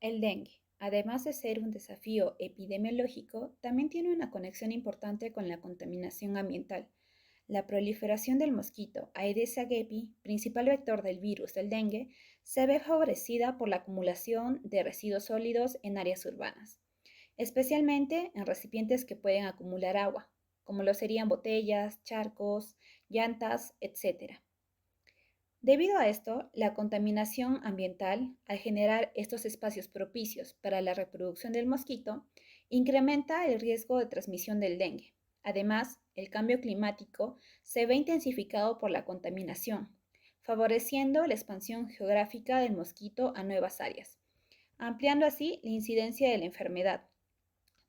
El dengue, además de ser un desafío epidemiológico, también tiene una conexión importante con la contaminación ambiental. La proliferación del mosquito Aedes aegypti, principal vector del virus del dengue, se ve favorecida por la acumulación de residuos sólidos en áreas urbanas, especialmente en recipientes que pueden acumular agua, como lo serían botellas, charcos, llantas, etc. Debido a esto, la contaminación ambiental, al generar estos espacios propicios para la reproducción del mosquito, incrementa el riesgo de transmisión del dengue. Además, el cambio climático se ve intensificado por la contaminación, favoreciendo la expansión geográfica del mosquito a nuevas áreas, ampliando así la incidencia de la enfermedad.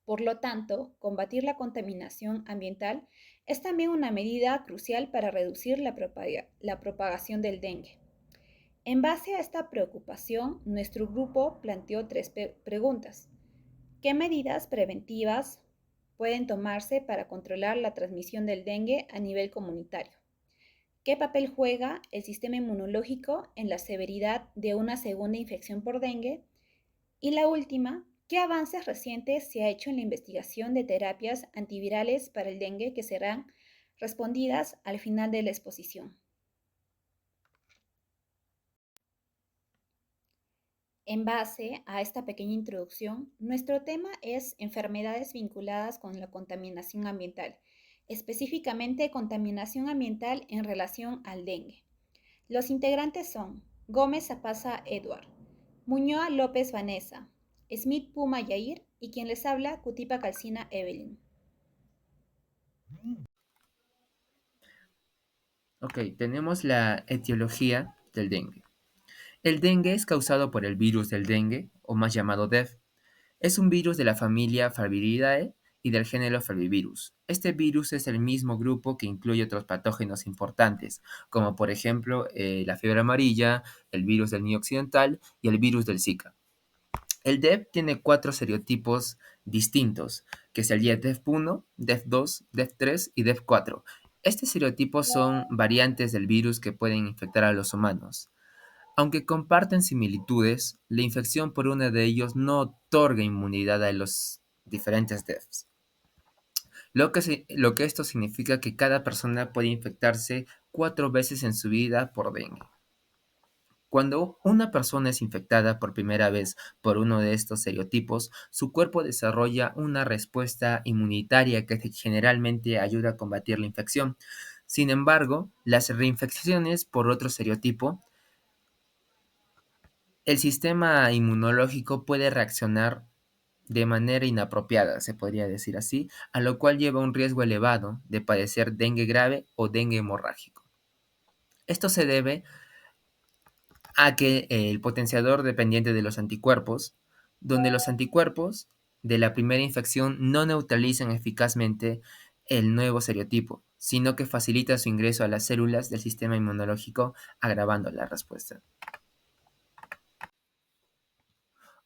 Por lo tanto, combatir la contaminación ambiental es también una medida crucial para reducir la propagación del dengue. En base a esta preocupación, nuestro grupo planteó tres preguntas. ¿Qué medidas preventivas pueden tomarse para controlar la transmisión del dengue a nivel comunitario? ¿Qué papel juega el sistema inmunológico en la severidad de una segunda infección por dengue? Y la última, ¿qué avances recientes se ha hecho en la investigación de terapias antivirales para el dengue que serán respondidas al final de la exposición? En base a esta pequeña introducción, nuestro tema es enfermedades vinculadas con la contaminación ambiental, específicamente contaminación ambiental en relación al dengue. Los integrantes son Gómez Zapasa Edward, Muñoa López Vanessa, Smith Puma Yair y quien les habla Cutipa Calcina Evelyn. Ok, tenemos la etiología del dengue. El dengue es causado por el virus del dengue, o más llamado DEF. Es un virus de la familia Flaviridae y del género Flavivirus. Este virus es el mismo grupo que incluye otros patógenos importantes, como por ejemplo la fiebre amarilla, el virus del Nido Occidental y el virus del Zika. El DEF tiene cuatro serotipos distintos, que es el DEF1, DEF2, DEF3 y DEF4. Estos serotipos son variantes del virus que pueden infectar a los humanos. Aunque comparten similitudes, la infección por uno de ellos no otorga inmunidad a los diferentes DEFs. Lo que esto significa que cada persona puede infectarse 4 veces en su vida por dengue. Cuando una persona es infectada por primera vez por uno de estos serotipos, su cuerpo desarrolla una respuesta inmunitaria que generalmente ayuda a combatir la infección. Sin embargo, las reinfecciones por otro serotipo, el sistema inmunológico puede reaccionar de manera inapropiada, se podría decir así, a lo cual lleva un riesgo elevado de padecer dengue grave o dengue hemorrágico. Esto se debe a que el potenciador dependiente de los anticuerpos, donde los anticuerpos de la primera infección no neutralizan eficazmente el nuevo seriotipo, sino que facilita su ingreso a las células del sistema inmunológico, agravando la respuesta.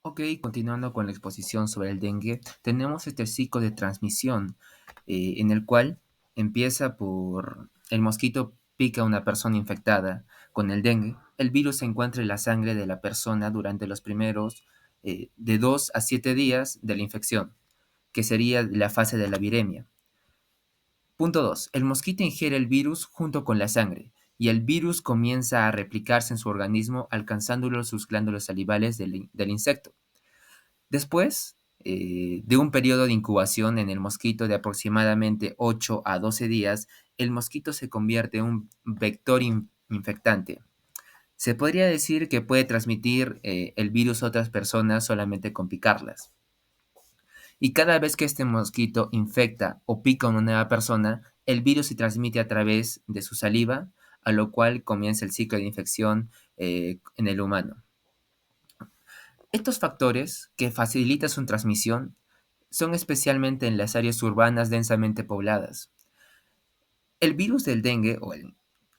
Ok, continuando con la exposición sobre el dengue, tenemos este ciclo de transmisión en el cual empieza por el mosquito pica a una persona infectada con el dengue. El virus se encuentra en la sangre de la persona durante los primeros de 2 a 7 días de la infección, que sería la fase de la viremia. Punto 2. El mosquito ingiere el virus junto con la sangre y el virus comienza a replicarse en su organismo alcanzándolo sus glándulas salivales del insecto. Después de un periodo de incubación en el mosquito de aproximadamente 8 a 12 días, el mosquito se convierte en un vector infectante. Se podría decir que puede transmitir el virus a otras personas solamente con picarlas. Y cada vez que este mosquito infecta o pica a una nueva persona, el virus se transmite a través de su saliva, a lo cual comienza el ciclo de infección en el humano. Estos factores que facilitan su transmisión son especialmente en las áreas urbanas densamente pobladas. El virus del dengue,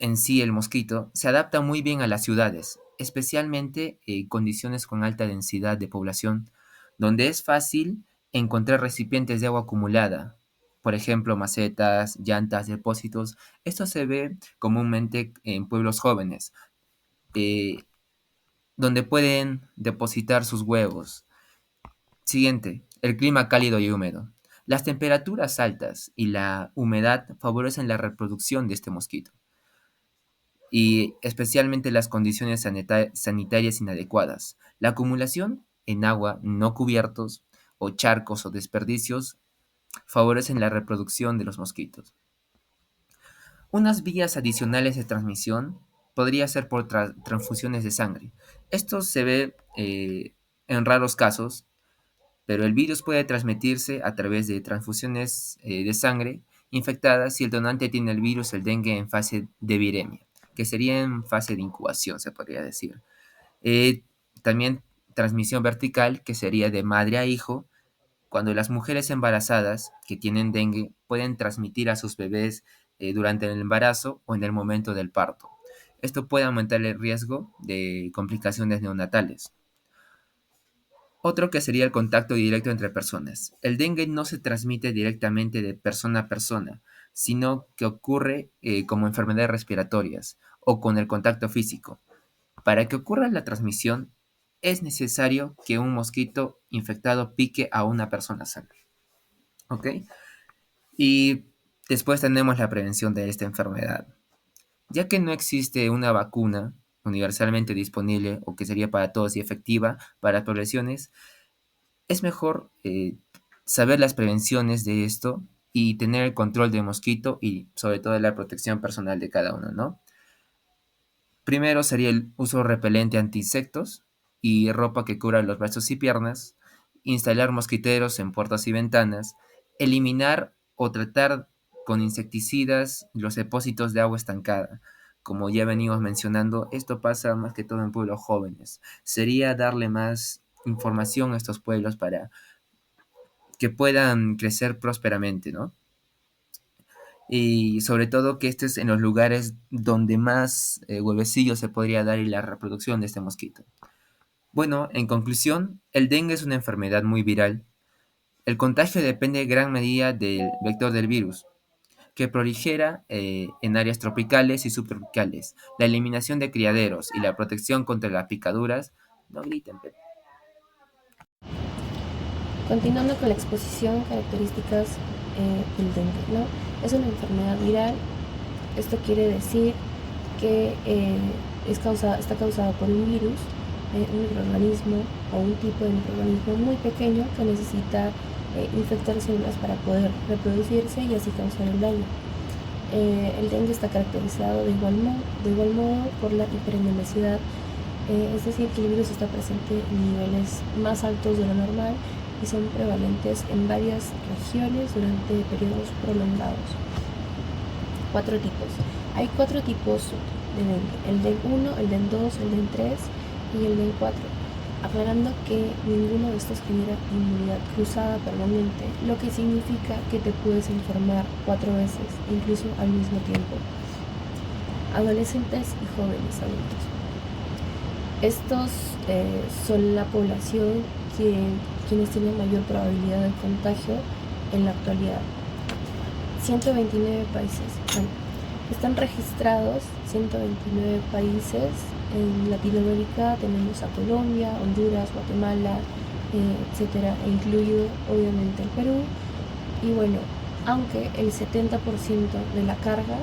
en sí el mosquito, se adapta muy bien a las ciudades, especialmente en condiciones con alta densidad de población, donde es fácil encontrar recipientes de agua acumulada, por ejemplo, macetas, llantas, depósitos. Esto se ve comúnmente en pueblos jóvenes. Eh, donde pueden depositar sus huevos. Siguiente, el clima cálido y húmedo. Las temperaturas altas y la humedad favorecen la reproducción de este mosquito, y especialmente las condiciones sanitarias inadecuadas. La acumulación en agua, no cubiertos, o charcos o desperdicios favorecen la reproducción de los mosquitos. Unas vías adicionales de transmisión podría ser por transfusiones de sangre. Esto se ve en raros casos, pero el virus puede transmitirse a través de transfusiones de sangre infectadas si el donante tiene el virus, el dengue, en fase de viremia, que sería en fase de incubación, se podría decir. Eh, También transmisión vertical, que sería de madre a hijo, cuando las mujeres embarazadas que tienen dengue pueden transmitir a sus bebés durante el embarazo o en el momento del parto. Esto puede aumentar el riesgo de complicaciones neonatales. Otro que sería el contacto directo entre personas. El dengue no se transmite directamente de persona a persona, sino que ocurre como enfermedades respiratorias o con el contacto físico. Para que ocurra la transmisión, es necesario que un mosquito infectado pique a una persona sana. ¿Ok? Y después tenemos la prevención de esta enfermedad. Ya que no existe una vacuna universalmente disponible o que sería para todos y efectiva para poblaciones, es mejor saber las prevenciones de esto y tener el control de mosquito y sobre todo la protección personal de cada uno, ¿no? Primero sería el uso repelente anti insectos y ropa que cubra los brazos y piernas, instalar mosquiteros en puertas y ventanas, eliminar o tratar con insecticidas los depósitos de agua estancada. Como ya venimos mencionando, esto pasa más que todo en pueblos jóvenes. Sería darle más información a estos pueblos para que puedan crecer prósperamente, ¿no? Y sobre todo que estés en los lugares donde más huevecillos se podría dar y la reproducción de este mosquito. Bueno, en conclusión, el dengue es una enfermedad muy viral. El contagio depende en gran medida del vector del virus, que prolifera en áreas tropicales y subtropicales. La eliminación de criaderos y la protección contra las picaduras, no griten, Continuando con la exposición, características del dengue, ¿no? Es una enfermedad viral. Esto quiere decir que está causada por un virus, un microorganismo o un tipo de microorganismo muy pequeño que necesita infectar células para poder reproducirse y así causar el daño. El dengue está caracterizado de igual modo por la hiperendemicidad, es decir, que el virus está presente en niveles más altos de lo normal y son prevalentes en varias regiones durante periodos prolongados. 4 tipos. Hay 4 tipos de dengue: el DEN 1, el DEN 2, el DEN 3 y el DEN 4. Aclarando que ninguno de estos genera inmunidad cruzada permanente, lo que significa que te puedes enfermar 4 veces, incluso al mismo tiempo. Adolescentes y jóvenes adultos. Estos son la población quienes tienen mayor probabilidad de contagio en la actualidad. 129 países. Bueno, están registrados 129 países. En Latinoamérica tenemos a Colombia, Honduras, Guatemala, etcétera, e incluido obviamente el Perú. Y bueno, aunque el 70% de la carga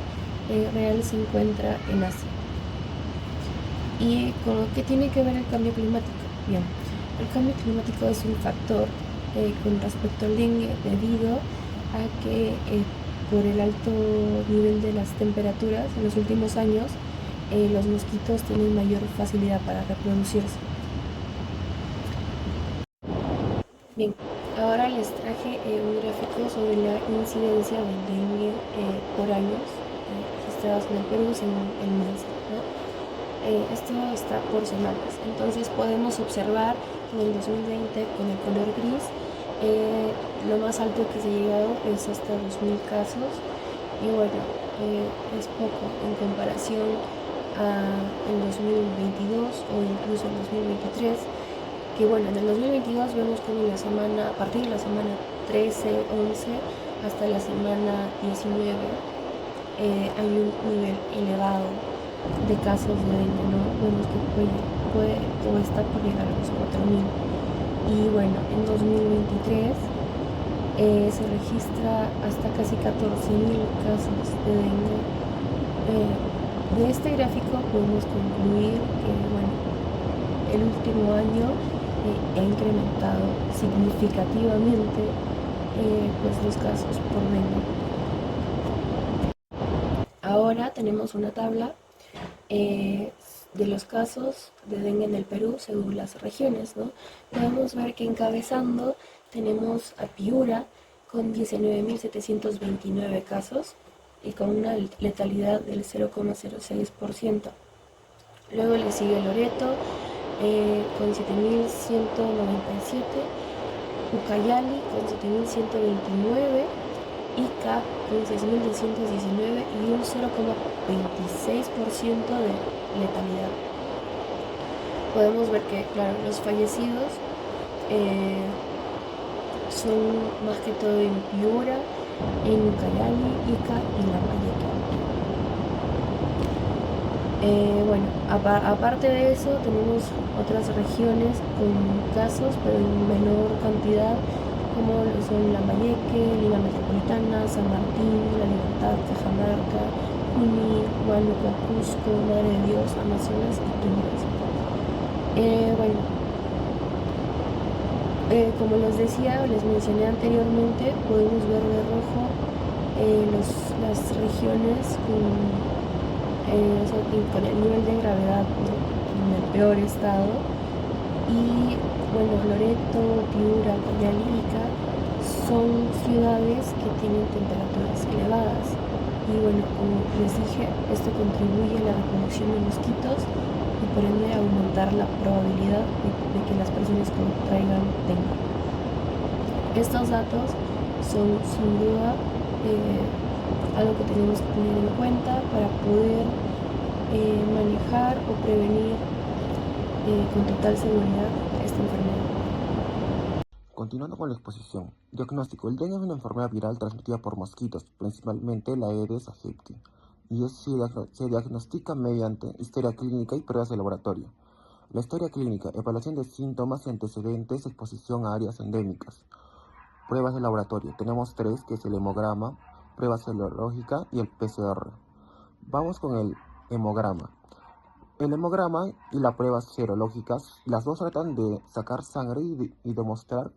real se encuentra en Asia. ¿Y con qué tiene que ver el cambio climático? Bien, el cambio climático es un factor con respecto al dengue debido a que por el alto nivel de las temperaturas en los últimos años, los mosquitos tienen mayor facilidad para reproducirse. Bien, ahora les traje un gráfico sobre la incidencia del dengue por años registrados en el Perú según el MINSA, ¿no? Esto está por semanas, entonces podemos observar en el 2020 con el color gris lo más alto que se ha llegado es hasta 2.000 casos y bueno, es poco en comparación al 2022 o incluso el 2023, que bueno, en el 2022 vemos como a partir de la semana 13, 11 hasta la semana 19 hay un nivel elevado de casos de dengue, ¿no? Vemos que puede apuesta por llegar a los 4.000. Y bueno, en 2023 se registra hasta casi 14.000 casos de dengue. De este gráfico podemos concluir que bueno, el último año ha incrementado significativamente pues los casos por dengue. Ahora tenemos una tabla de los casos de dengue en el Perú según las regiones, ¿no? Podemos ver que encabezando tenemos a Piura con 19.729 casos y con una letalidad del 0,06%. Luego le sigue Loreto con 7.197, Ucayali con 7.129, Ica con 6.219 y un 0,26% de letalidad. Podemos ver que, claro, los fallecidos son más que todo en Piura, en Ucayali, Ica y Lambayeque. Bueno, aparte de eso tenemos otras regiones con casos, pero en menor cantidad, como lo son Lambayeque, Lima Metropolitana, San Martín, La Libertad, Cajamarca, Junín, Huánuco, Cusco, Madre de Dios, Amazonas y Tumbes. Bueno, como les decía, les mencioné anteriormente, podemos ver de rojo las regiones con el nivel de gravedad, ¿no?, en el peor estado. Y bueno, Loreto, Piura, Ucayali y Ica son ciudades que tienen temperaturas elevadas. Y bueno, como les dije, esto contribuye a la reproducción de mosquitos y por ende a aumentar la probabilidad de que las personas contraigan dengue. Estos datos son sin duda algo que tenemos que tener en cuenta para poder manejar o prevenir con total seguridad esta enfermedad. Continuando con la exposición. Diagnóstico. El dengue es una enfermedad viral transmitida por mosquitos, principalmente la Aedes aegypti, y se diagnostica mediante historia clínica y pruebas de laboratorio. La historia clínica, evaluación de síntomas y antecedentes, exposición a áreas endémicas. Pruebas de laboratorio. Tenemos 3, que es el hemograma, prueba serológica y el PCR. Vamos con el hemograma. El hemograma y la prueba serológicas, las dos tratan de sacar sangre y demostrar.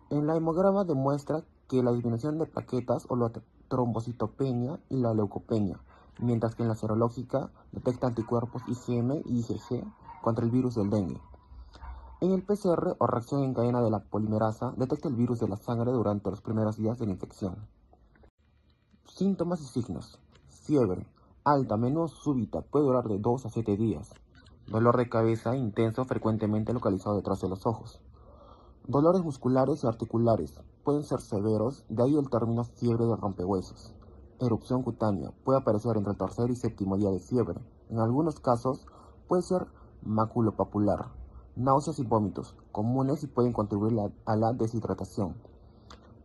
En la hemograma demuestra que la disminución de plaquetas o la trombocitopenia y la leucopenia, mientras que en la serológica detecta anticuerpos IgM y IgG contra el virus del dengue. En el PCR, o reacción en cadena de la polimerasa, detecta el virus de la sangre durante los primeros días de la infección. Síntomas y signos. Fiebre alta, a menudo súbita, puede durar de 2 a 7 días. Dolor de cabeza intenso, frecuentemente localizado detrás de los ojos. Dolores musculares y articulares pueden ser severos, de ahí el término fiebre de rompehuesos. Erupción cutánea puede aparecer entre el tercer y séptimo día de fiebre. En algunos casos puede ser maculopapular. Náuseas y vómitos, comunes y pueden contribuir a la deshidratación.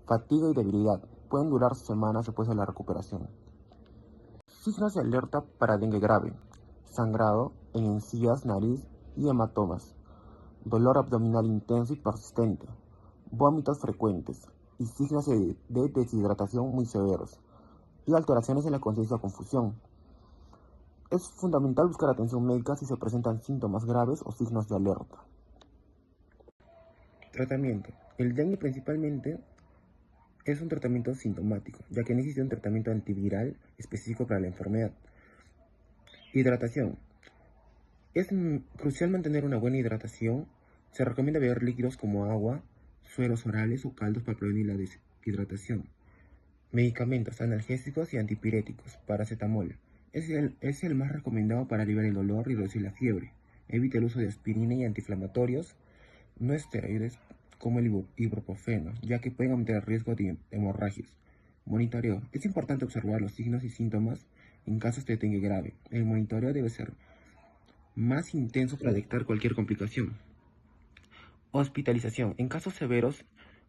Fatiga y debilidad pueden durar semanas después de la recuperación. Signos de alerta para dengue grave: sangrado en encías, nariz y hematomas. Dolor abdominal intenso y persistente, vómitos frecuentes y signos de deshidratación muy severos, y alteraciones en la conciencia o confusión. Es fundamental buscar atención médica si se presentan síntomas graves o signos de alerta. Tratamiento. El dengue principalmente es un tratamiento sintomático, ya que necesita un tratamiento antiviral específico para la enfermedad. Hidratación. Es crucial mantener una buena hidratación. Se recomienda beber líquidos como agua, sueros orales o caldos para prevenir la deshidratación. Medicamentos analgésicos y antipiréticos. Paracetamol. Es el más recomendado para aliviar el dolor y reducir la fiebre. Evita el uso de aspirina y antiinflamatorios no esteroides como el ibuprofeno, ya que pueden aumentar el riesgo de hemorragias. Monitoreo. Es importante observar los signos y síntomas en casos de dengue grave. El monitoreo debe ser más intenso para detectar cualquier complicación. Hospitalización. En casos severos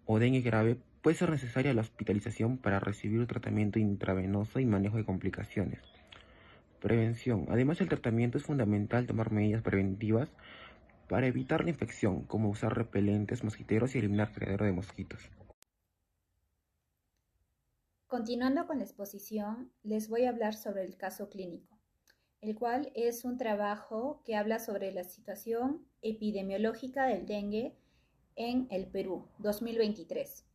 o dengue grave, puede ser necesaria la hospitalización para recibir tratamiento intravenoso y manejo de complicaciones. Prevención. Además del tratamiento, es fundamental tomar medidas preventivas para evitar la infección, como usar repelentes mosquiteros y eliminar criadero de mosquitos. Continuando con la exposición, les voy a hablar sobre el caso clínico, el cual es un trabajo que habla sobre la situación epidemiológica del dengue en el Perú 2023.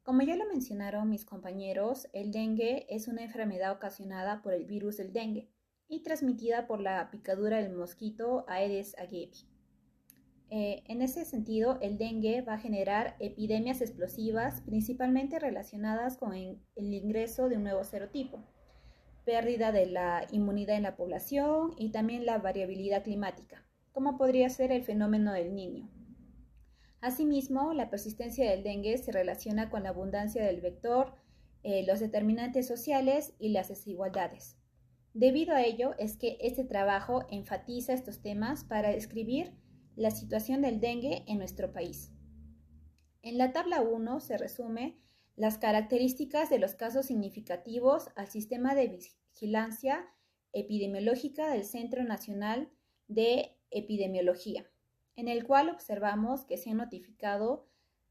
Como ya lo mencionaron mis compañeros, el dengue es una enfermedad ocasionada por el virus del dengue y transmitida por la picadura del mosquito Aedes aegypti. En ese sentido, el dengue va a generar epidemias explosivas, principalmente relacionadas con el ingreso de un nuevo serotipo, pérdida de la inmunidad en la población y también la variabilidad climática, como podría ser el fenómeno del Niño. Asimismo, la persistencia del dengue se relaciona con la abundancia del vector, los determinantes sociales y las desigualdades. Debido a ello es que este trabajo enfatiza estos temas para describir la situación del dengue en nuestro país. En la tabla 1 se resume las características de los casos significativos al sistema de vigilancia epidemiológica del Centro Nacional de Epidemiología, en el cual observamos que se han notificado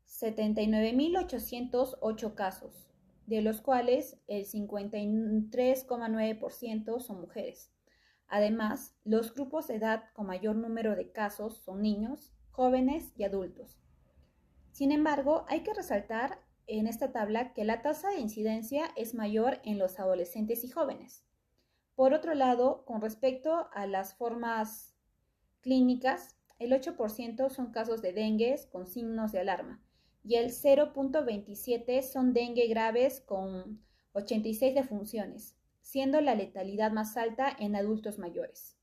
79.808 casos, de los cuales el 53,9% son mujeres. Además, los grupos de edad con mayor número de casos son niños, jóvenes y adultos. Sin embargo, hay que resaltar en esta tabla que la tasa de incidencia es mayor en los adolescentes y jóvenes. Por otro lado, con respecto a las formas clínicas, el 8% son casos de dengue con signos de alarma y el 0,27% son dengue graves con 86 defunciones, siendo la letalidad más alta en adultos mayores.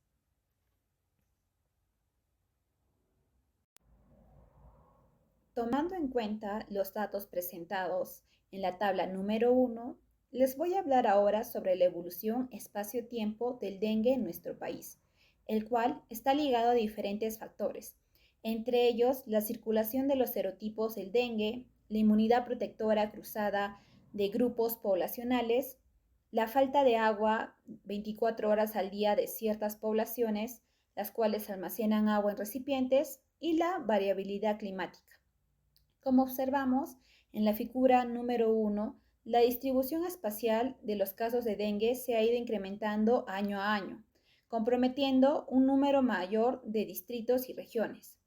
Tomando en cuenta los datos presentados en la tabla número 1, les voy a hablar ahora sobre la evolución espacio-tiempo del dengue en nuestro país, el cual está ligado a diferentes factores, entre ellos la circulación de los serotipos del dengue, la inmunidad protectora cruzada de grupos poblacionales, la falta de agua 24 horas al día de ciertas poblaciones, las cuales almacenan agua en recipientes, y la variabilidad climática. Como observamos en la figura número 1, la distribución espacial de los casos de dengue se ha ido incrementando año a año, comprometiendo un número mayor de distritos y regiones.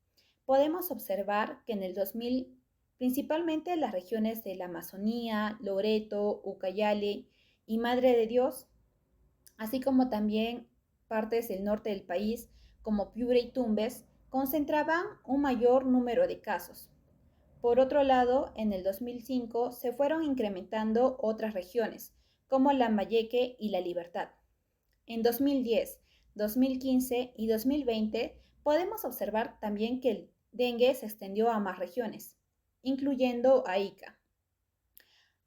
Podemos observar que en el 2000, principalmente las regiones de la Amazonía, Loreto, Ucayali y Madre de Dios, así como también partes del norte del país, como Piura y Tumbes, concentraban un mayor número de casos. Por otro lado, en el 2005 se fueron incrementando otras regiones, como Lambayeque y La Libertad. En 2010, 2015 y 2020 podemos observar también que el dengue se extendió a más regiones, incluyendo a Ica.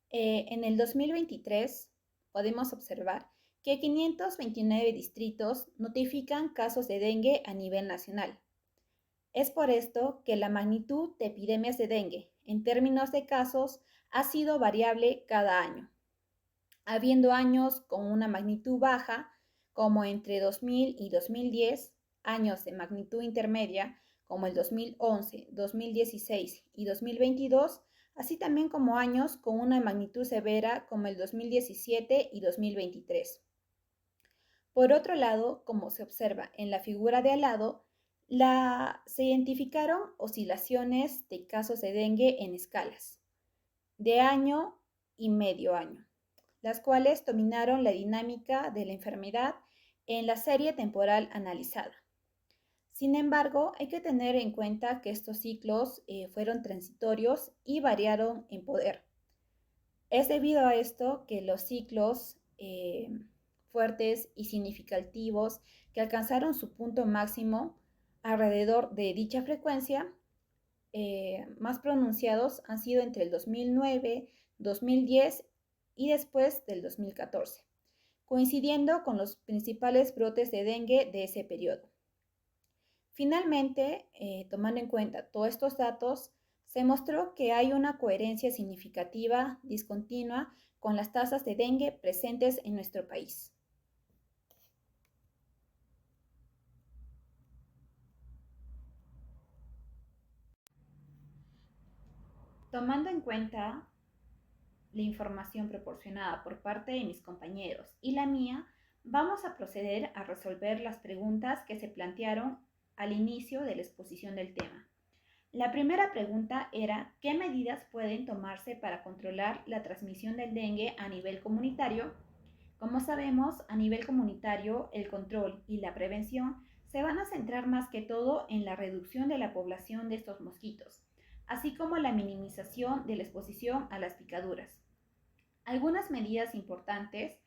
En el 2023 podemos observar que 529 distritos notifican casos de dengue a nivel nacional. Es por esto que la magnitud de epidemias de dengue en términos de casos ha sido variable cada año, habiendo años con una magnitud baja, como entre 2000 y 2010, años de magnitud intermedia, como el 2011, 2016 y 2022, así también como años con una magnitud severa, como el 2017 y 2023. Por otro lado, como se observa en la figura de al lado, se identificaron oscilaciones de casos de dengue en escalas de año y medio año, las cuales dominaron la dinámica de la enfermedad en la serie temporal analizada. Sin embargo, hay que tener en cuenta que estos ciclos fueron transitorios y variaron en poder. Es debido a esto que los ciclos fuertes y significativos que alcanzaron su punto máximo alrededor de dicha frecuencia, más pronunciados han sido entre el 2009, 2010 y después del 2014, coincidiendo con los principales brotes de dengue de ese periodo. Finalmente, tomando en cuenta todos estos datos, se mostró que hay una coherencia significativa discontinua con las tasas de dengue presentes en nuestro país. Tomando en cuenta la información proporcionada por parte de mis compañeros y la mía, vamos a proceder a resolver las preguntas que se plantearon al inicio de la exposición del tema. La primera pregunta era: ¿qué medidas pueden tomarse para controlar la transmisión del dengue a nivel comunitario? Como sabemos, a nivel comunitario, el control y la prevención se van a centrar más que todo en la reducción de la población de estos mosquitos, así como la minimización de la exposición a las picaduras. Algunas medidas importantes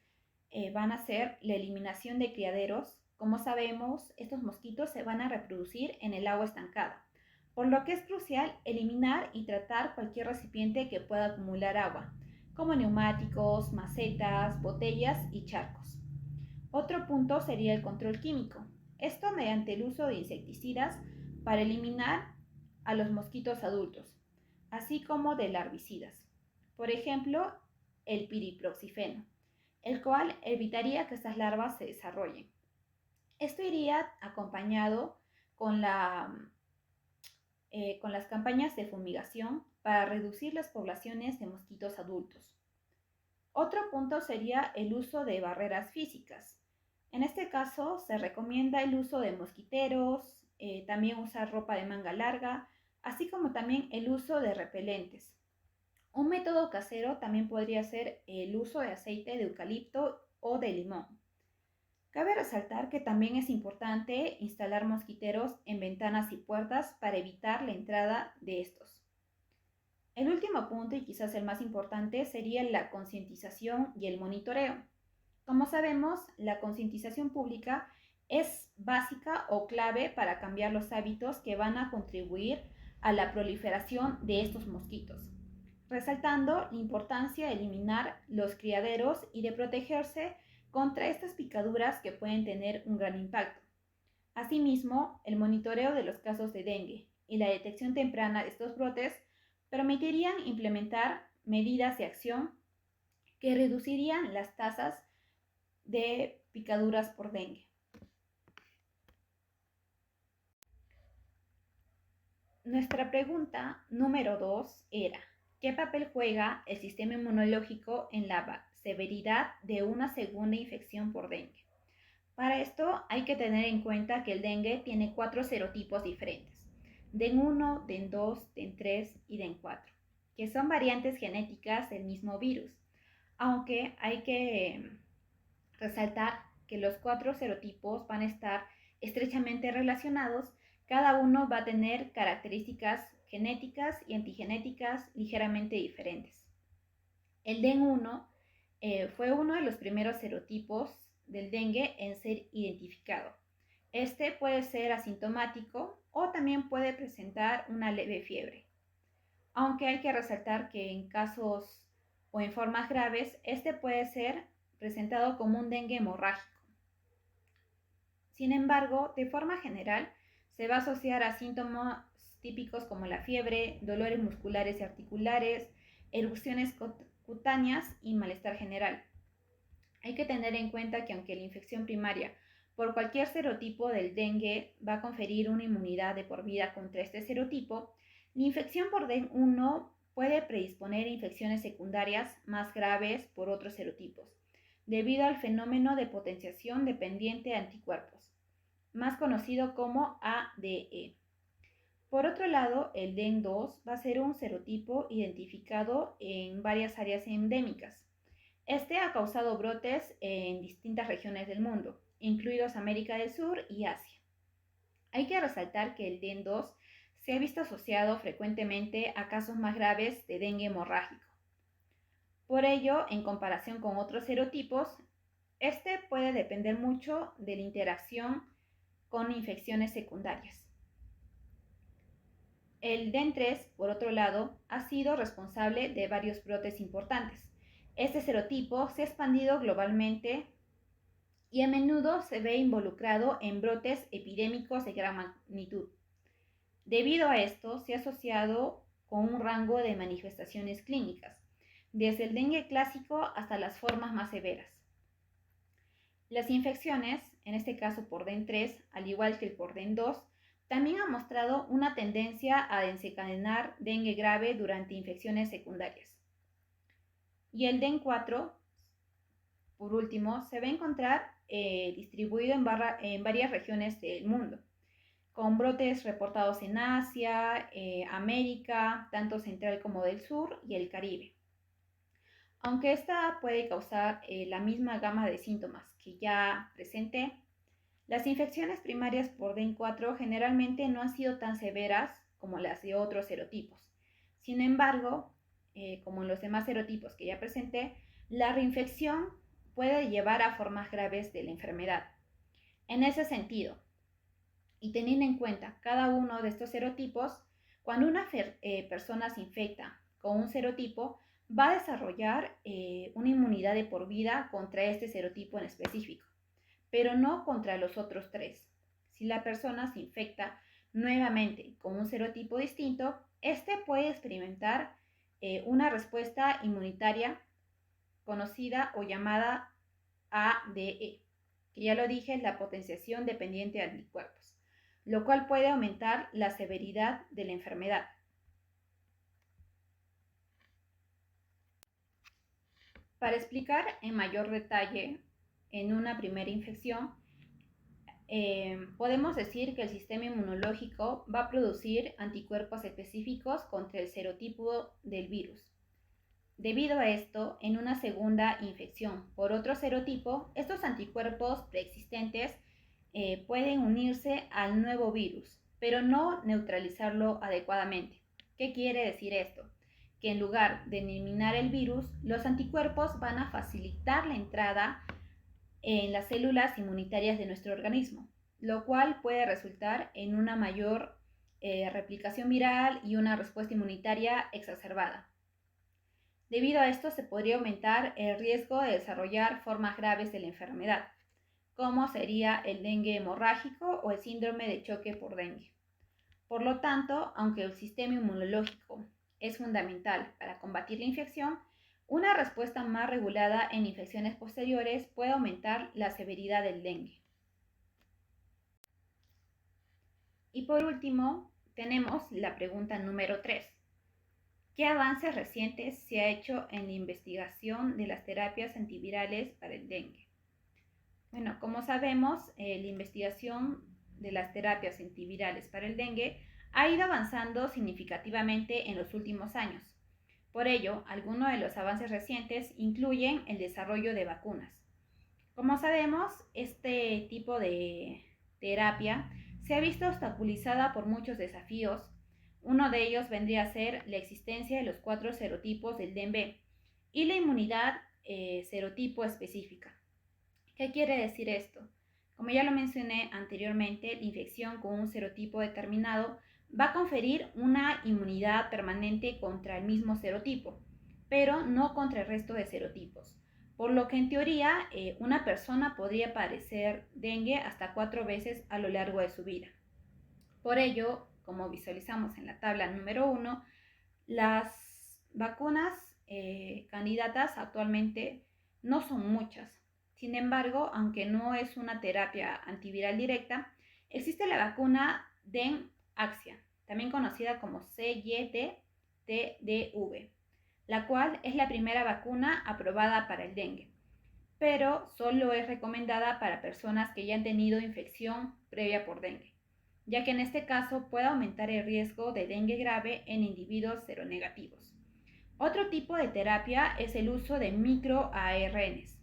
van a ser la eliminación de criaderos. Como sabemos, estos mosquitos se van a reproducir en el agua estancada, por lo que es crucial eliminar y tratar cualquier recipiente que pueda acumular agua, como neumáticos, macetas, botellas y charcos. Otro punto sería el control químico. Esto mediante el uso de insecticidas para eliminar a los mosquitos adultos, así como de larvicidas. Por ejemplo, el piriproxifeno, el cual evitaría que estas larvas se desarrollen. Esto iría acompañado con las campañas de fumigación para reducir las poblaciones de mosquitos adultos. Otro punto sería el uso de barreras físicas. En este caso se recomienda el uso de mosquiteros, también usar ropa de manga larga, así como también el uso de repelentes. Un método casero también podría ser el uso de aceite de eucalipto o de limón. Cabe resaltar que también es importante instalar mosquiteros en ventanas y puertas para evitar la entrada de estos. El último punto, y quizás el más importante, sería la concientización y el monitoreo. Como sabemos, la concientización pública es básica o clave para cambiar los hábitos que van a contribuir a la proliferación de estos mosquitos, resaltando la importancia de eliminar los criaderos y de protegerse contra estas picaduras que pueden tener un gran impacto. Asimismo, el monitoreo de los casos de dengue y la detección temprana de estos brotes permitirían implementar medidas de acción que reducirían las tasas de picaduras por dengue. Nuestra pregunta número 2 era: ¿qué papel juega el sistema inmunológico en la severidad de una segunda infección por dengue? Para esto hay que tener en cuenta que el dengue tiene 4 serotipos diferentes: DEN 1, DEN 2, DEN 3 y DEN 4, que son variantes genéticas del mismo virus, aunque hay que resaltar que los 4 serotipos van a estar estrechamente relacionados. Cada uno va a tener características genéticas y antigenéticas ligeramente diferentes. El DEN 1 fue uno de los primeros serotipos del dengue en ser identificado. Este puede ser asintomático o también puede presentar una leve fiebre, aunque hay que resaltar que en casos o en formas graves, este puede ser presentado como un dengue hemorrágico. Sin embargo, de forma general, se va a asociar a síntomas típicos como la fiebre, dolores musculares y articulares, erupciones cutáneas y malestar general. Hay que tener en cuenta que aunque la infección primaria por cualquier serotipo del dengue va a conferir una inmunidad de por vida contra este serotipo, la infección por DEN 1 puede predisponer a infecciones secundarias más graves por otros serotipos, debido al fenómeno de potenciación dependiente de anticuerpos, más conocido como ADE. Por otro lado, el DEN 2 va a ser un serotipo identificado en varias áreas endémicas. Este ha causado brotes en distintas regiones del mundo, incluidos América del Sur y Asia. Hay que resaltar que el DEN 2 se ha visto asociado frecuentemente a casos más graves de dengue hemorrágico. Por ello, en comparación con otros serotipos, este puede depender mucho de la interacción con infecciones secundarias. El DEN 3, por otro lado, ha sido responsable de varios brotes importantes. Este serotipo se ha expandido globalmente y a menudo se ve involucrado en brotes epidémicos de gran magnitud. Debido a esto, se ha asociado con un rango de manifestaciones clínicas, desde el dengue clásico hasta las formas más severas. Las infecciones, en este caso por DEN 3, al igual que el por DEN 2, también ha mostrado una tendencia a desencadenar dengue grave durante infecciones secundarias. Y el DEN 4, por último, se va a encontrar distribuido en varias regiones del mundo, con brotes reportados en Asia, América, tanto central como del sur y el Caribe. Aunque esta puede causar la misma gama de síntomas que ya presenté, las infecciones primarias por DEN 4 generalmente no han sido tan severas como las de otros serotipos. Sin embargo, como en los demás serotipos que ya presenté, la reinfección puede llevar a formas graves de la enfermedad. En ese sentido, y teniendo en cuenta cada uno de estos serotipos, cuando una persona se infecta con un serotipo, va a desarrollar una inmunidad de por vida contra este serotipo en específico, pero no contra los otros tres. Si la persona se infecta nuevamente con un serotipo distinto, este puede experimentar una respuesta inmunitaria conocida o llamada ADE, que ya lo dije, es la potenciación dependiente de anticuerpos, lo cual puede aumentar la severidad de la enfermedad. Para explicar en mayor detalle en una primera infección, podemos decir que el sistema inmunológico va a producir anticuerpos específicos contra el serotipo del virus. Debido a esto, en una segunda infección por otro serotipo, estos anticuerpos preexistentes pueden unirse al nuevo virus, pero no neutralizarlo adecuadamente. ¿Qué quiere decir esto? Que en lugar de eliminar el virus, los anticuerpos van a facilitar la entrada en las células inmunitarias de nuestro organismo, lo cual puede resultar en una mayor replicación viral y una respuesta inmunitaria exacerbada. Debido a esto, se podría aumentar el riesgo de desarrollar formas graves de la enfermedad, como sería el dengue hemorrágico o el síndrome de choque por dengue. Por lo tanto, aunque el sistema inmunológico es fundamental para combatir la infección, una respuesta más regulada en infecciones posteriores puede aumentar la severidad del dengue. Y por último, tenemos la pregunta número 3. ¿Qué avances recientes se ha hecho en la investigación de las terapias antivirales para el dengue? Bueno, como sabemos, la investigación de las terapias antivirales para el dengue ha ido avanzando significativamente en los últimos años. Por ello, algunos de los avances recientes incluyen el desarrollo de vacunas. Como sabemos, este tipo de terapia se ha visto obstaculizada por muchos desafíos. Uno de ellos vendría a ser la existencia de los 4 serotipos del DEN-B y la inmunidad serotipo específica. ¿Qué quiere decir esto? Como ya lo mencioné anteriormente, la infección con un serotipo determinado va a conferir una inmunidad permanente contra el mismo serotipo, pero no contra el resto de serotipos. Por lo que en teoría una persona podría padecer dengue hasta 4 veces a lo largo de su vida. Por ello, como visualizamos en la tabla número 1, las vacunas candidatas actualmente no son muchas. Sin embargo, aunque no es una terapia antiviral directa, existe la vacuna DEN-Axia, también conocida como CYT-TDV, la cual es la primera vacuna aprobada para el dengue, pero solo es recomendada para personas que ya han tenido infección previa por dengue, ya que en este caso puede aumentar el riesgo de dengue grave en individuos seronegativos. Otro tipo de terapia es el uso de microARNs.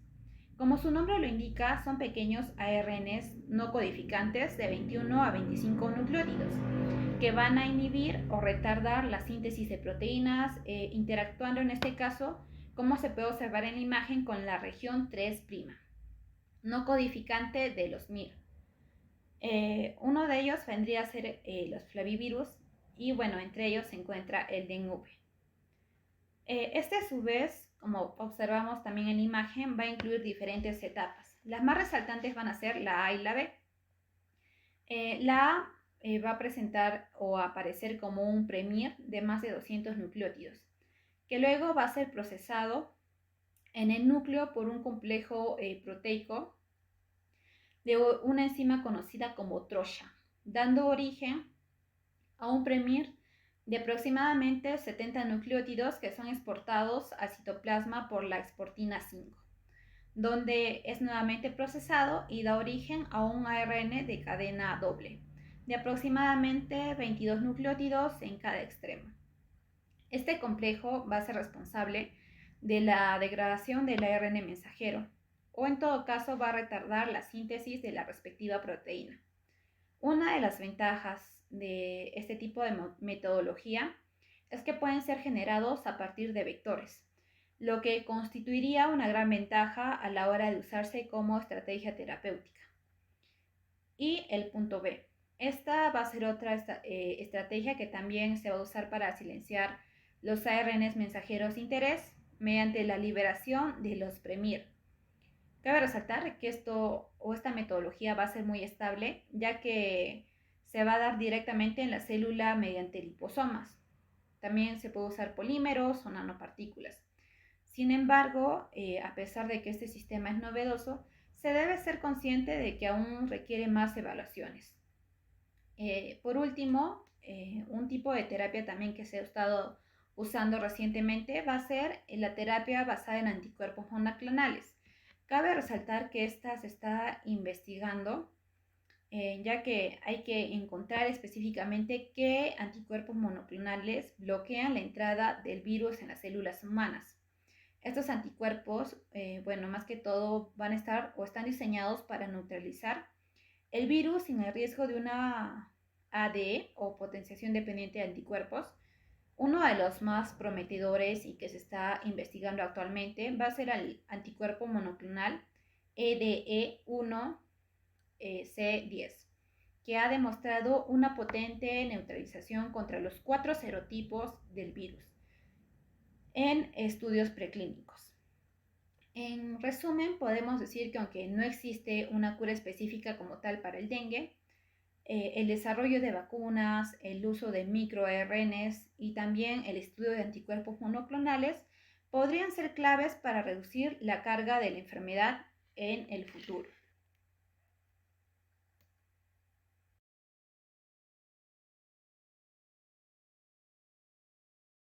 Como su nombre lo indica, son pequeños ARNs no codificantes de 21 a 25 nucleótidos que van a inhibir o retardar la síntesis de proteínas, interactuando en este caso, como se puede observar en la imagen, con la región 3' no codificante de los MIR. Uno de ellos vendría a ser los flavivirus y bueno, entre ellos se encuentra el DEN-V. Este a su vez, como observamos también en la imagen, va a incluir diferentes etapas. Las más resaltantes van a ser la A y la B. La A va a presentar o a aparecer como un premier de más de 200 nucleótidos, que luego va a ser procesado en el núcleo por un complejo proteico de una enzima conocida como TROSHA. dando origen a un premier de aproximadamente 70 nucleótidos que son exportados al citoplasma por la exportina 5, donde es nuevamente procesado y da origen a un ARN de cadena doble, de aproximadamente 22 nucleótidos en cada extremo. Este complejo va a ser responsable de la degradación del ARN mensajero, o en todo caso va a retardar la síntesis de la respectiva proteína. Una de las ventajas de este tipo de metodología es que pueden ser generados a partir de vectores, lo que constituiría una gran ventaja a la hora de usarse como estrategia terapéutica. Y el punto B. Esta va a ser otra estrategia que también se va a usar para silenciar los ARNs mensajeros de interés mediante la liberación de los premier. Cabe resaltar que esta metodología va a ser muy estable, ya que se va a dar directamente en la célula mediante liposomas. También se puede usar polímeros o nanopartículas. Sin embargo, a pesar de que este sistema es novedoso, se debe ser consciente de que aún requiere más evaluaciones. Por último, un tipo de terapia también que se ha estado usando recientemente va a ser la terapia basada en anticuerpos monoclonales. Cabe resaltar que esta se está investigando, ya que hay que encontrar específicamente qué anticuerpos monoclonales bloquean la entrada del virus en las células humanas. Estos anticuerpos, más que todo, van a estar o están diseñados para neutralizar el virus sin el riesgo de una ADE o potenciación dependiente de anticuerpos. Uno de los más prometedores y que se está investigando actualmente va a ser el anticuerpo monoclonal EDE1C10, que ha demostrado una potente neutralización contra los 4 serotipos del virus en estudios preclínicos. En resumen, podemos decir que aunque no existe una cura específica como tal para el dengue, el desarrollo de vacunas, el uso de microRNs y también el estudio de anticuerpos monoclonales podrían ser claves para reducir la carga de la enfermedad en el futuro.